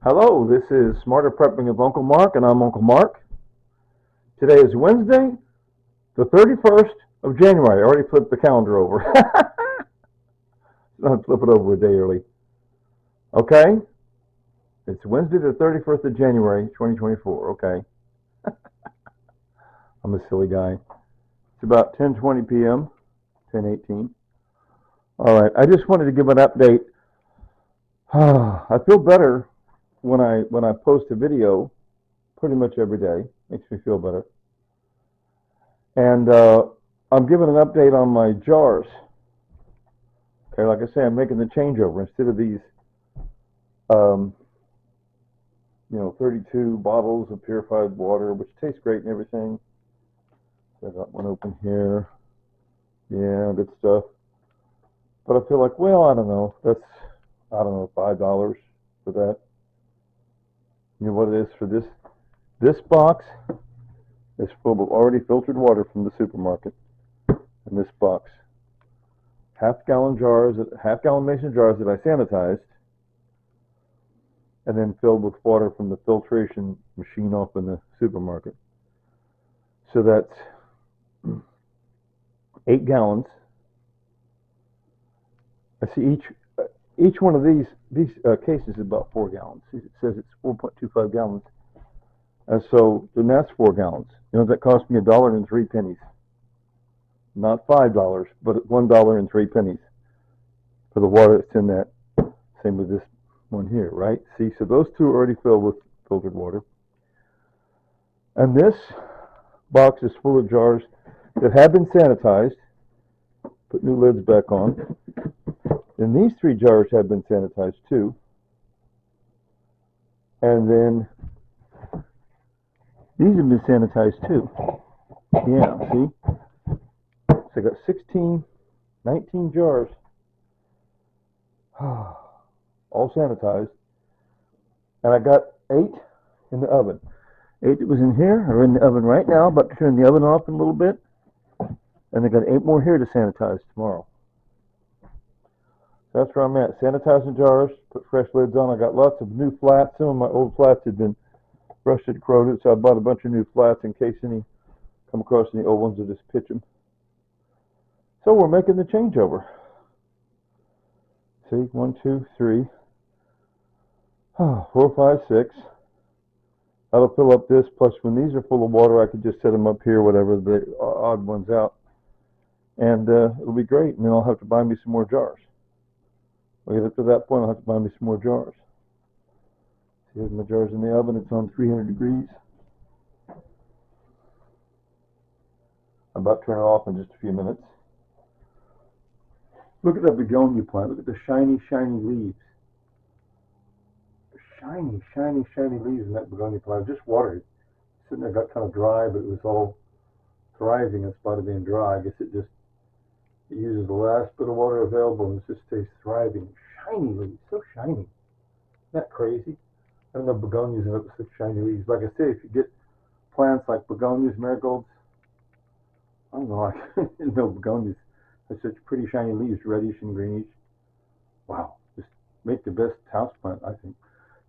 Hello, this is Smarter Prepping of Uncle Mark, and I'm Uncle Mark. Today is Wednesday, the 31st of January. I already flipped the calendar over. I'll flip it over a day early. Okay? It's Wednesday, the 31st of January, 2024. Okay. I'm a silly guy. It's about 10:20 p.m., 10:18. All right. I just wanted to give an update. I feel better when I post a video pretty much every day. Makes me feel better. And I'm giving an update on my jars. Okay, like I say, I'm making the changeover. Instead of these, um, 32 bottles of purified water, which tastes great and everything. So I got one open here. Yeah, good stuff. But I feel like, well, I don't know. I don't know, $5 for that. You know what it is for this? This box is full of already filtered water from the supermarket. In this box, half-gallon mason jars that I sanitized, and then filled with water from the filtration machine off in the supermarket. So that's 8 gallons. I see each one of these cases is about 4 gallons. It says it's 4.25 gallons, and so then that's 4 gallons. You know that cost me $1.03, not $5, but $1.03 for the water that's in that. Same with this one here, right? See, so those two are already filled with filtered water. And this box is full of jars that have been sanitized. Put new lids back on. And these 3 jars have been sanitized too. And then these have been sanitized too. Yeah, see? So I got 19 jars, all sanitized. And I got 8 in the oven. 8 that was in here are in the oven right now, about to turn the oven off in a little bit. And I got 8 more here to sanitize tomorrow. So that's where I'm at. Sanitizing jars, put fresh lids on. I got lots of new flats. Some of my old flats had been rusted, corroded, so I bought a bunch of new flats in case any come across any old ones, I'll just pitch them. So we're making the changeover. See, 1, 2, 3, 4, 5, 6. That'll fill up this. Plus, when these are full of water, I could just set them up here, whatever, the odd ones out. And it'll be great. And then I'll have to buy me some more jars. When I get up to that point, I'll have to buy me some more jars. Here's my jars in the oven. It's on 300 degrees. I'm about to turn it off in just a few minutes. Look at that begonia plant. Look at the shiny, shiny leaves. Shiny, shiny, shiny leaves in that begonia plant. I just watered it. Sitting there, got kind of dry, but it was all thriving in spite of being dry. I guess it uses the last bit of water available and it just stays thriving. Shiny leaves, so shiny. Isn't that crazy? I don't know begonias end up with such shiny leaves. Like I say, if you get plants like begonias, marigolds, I don't know, I didn't know begonias have such pretty shiny leaves, reddish and greenish. Wow, just make the best house plant, I think.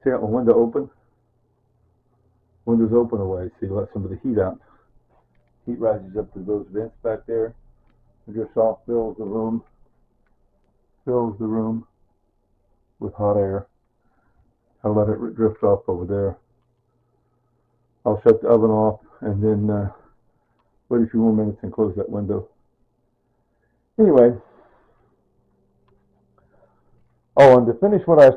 See, I got my window open. Windows open away, so you let some of the heat out. Heat rises up to those vents back there. It just off fills the room with hot air. I'll let it drift off over there. I'll shut the oven off and then wait a few more minutes and close that window. Anyway, and to finish what I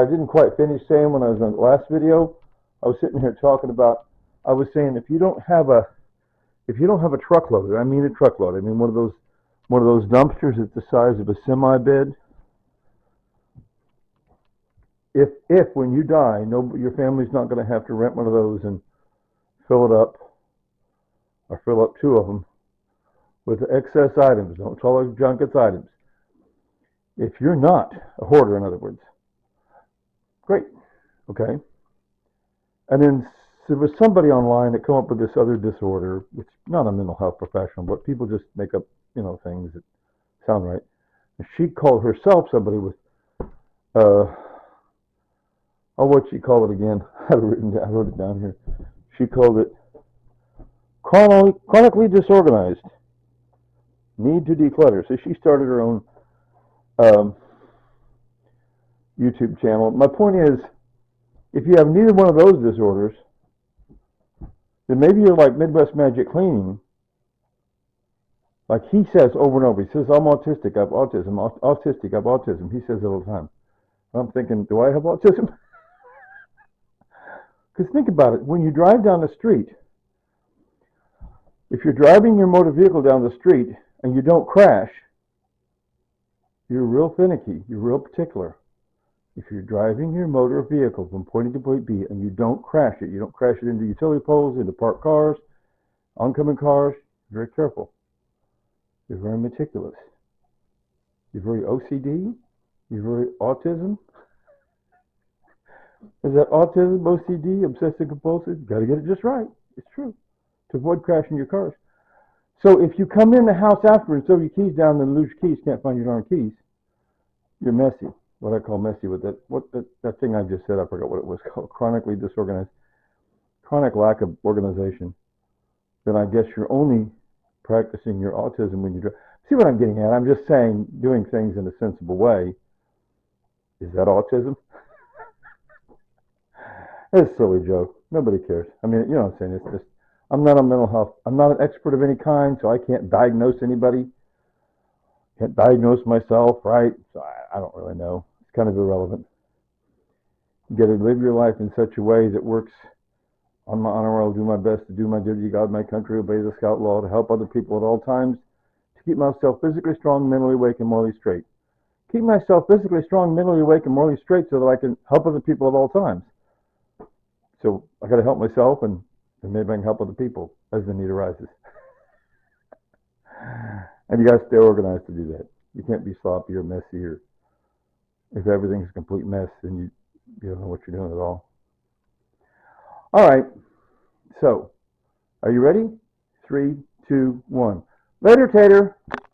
didn't quite finish saying when I was on the last video, I was sitting here talking about, I was saying if you don't have a truckload, I mean a truckload, I mean one of those dumpsters that's the size of a semi bed. If when you die, your family's not going to have to rent one of those and fill it up, or fill up 2 of them with excess items. Don't call it junk, it's items. If you're not a hoarder, in other words, great, okay. And then there was somebody online that came up with this other disorder, which is not a mental health professional, but people just make up, things that sound right. And she called herself somebody with Oh, what'd she call it again? I wrote it down here. She called it chronically disorganized. Need to declutter. So she started her own um, YouTube channel. My point is, if you have neither one of those disorders, then maybe you're like Midwest Magic Cleaning. Like he says over and over, he says, I'm autistic, I have autism, autistic, I have autism. He says it all the time. I'm thinking, do I have autism? Because think about it, when you drive down the street, if you're driving your motor vehicle down the street and you don't crash, you're real finicky, you're real particular. If you're driving your motor vehicle from point A to point B and you don't crash it, you don't crash it into utility poles, into parked cars, oncoming cars, you're very careful. You're very meticulous. You're very OCD. You're very autism. Is that autism, OCD, obsessive compulsive? You got to get it just right. It's true. To avoid crashing your cars. So if you come in the house after and throw your keys down and lose your keys, can't find your darn keys, you're messy. What I call messy with that thing I just said, I forgot what it was called, chronically disorganized, chronic lack of organization. Then I guess you're only practicing your autism when you drive. See what I'm getting at? I'm just saying doing things in a sensible way. Is that autism? It's a silly joke. Nobody cares. I mean, you know what I'm saying? It's just, I'm not a mental health, I'm not an expert of any kind, so I can't diagnose anybody. Can't diagnose myself, right? So I don't really know. It's kind of irrelevant. You got to live your life in such a way that works on my honor roll, do my best to do my duty to God, my country, obey the scout law, to help other people at all times, to keep myself physically strong, mentally awake, and morally straight. Keep myself physically strong, mentally awake, and morally straight so that I can help other people at all times. So I got to help myself, and maybe I can help other people as the need arises. And you got to stay organized to do that. You can't be sloppy or messy, or if everything's a complete mess, then you don't know what you're doing at all. All right. So, are you ready? 3, 2, 1. Later, Tater.